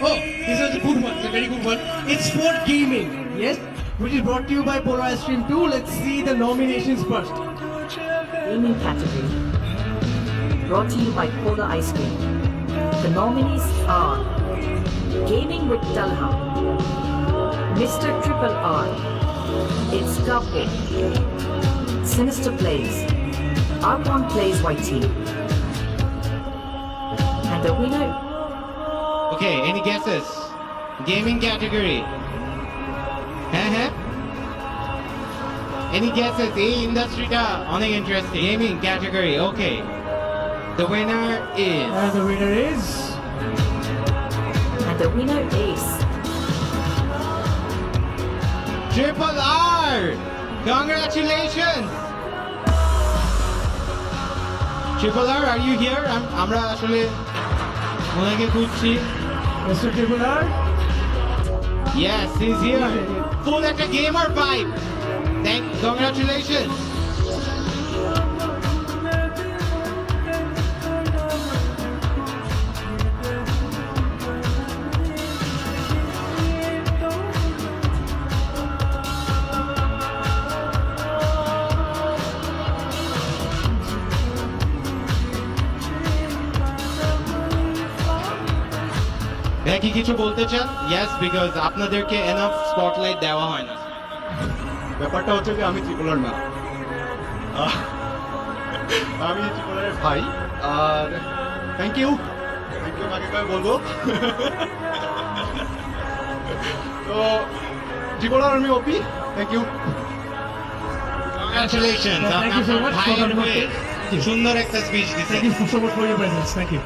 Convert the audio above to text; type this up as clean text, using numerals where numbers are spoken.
Oh, this is a good one. It's a very good one. It's for gaming. Yes, which is brought to you by Polar Ice Cream 2. Let's see the nominations first. Gaming category. Brought to you by Polar Ice Cream. The nominees are Gaming with Talha, Mr. Triple R, It's Couple, Sinister Plays, Archon Plays YT. And the winner, Okay, any guesses? Gaming category. হ্যাঁ Any guesses? এই ইন্ডাস্ট্রিটা অনেক interesting. Gaming category. Okay. The winner is And the winner is. Triple R. Congratulations. Triple R, are you here? আমরা আসলে ওনাকে খুঁজছি। Mr. Triple R. Yes, he's here. Full একটা gamer vibe. Congratulations. ভাই কি কিছু বলতে চান? Yes, because আপনাদেরকে enough spotlight দেওয়া হয় না। ব্যাপারটা হচ্ছে যে আমি ত্রিপুরার না, আমি ত্রিপুরারের ভাই। আর থ্যাংক ইউ কাকে কাকে বলবো। তো ত্রিপুরার আমি ওপি, thank you. Congratulations. Thank you so much for ভাইয়ের coming হয়ে up. সুন্দর একটা স্পিচ দিছেন। Thank you so much for your presence. Thank you.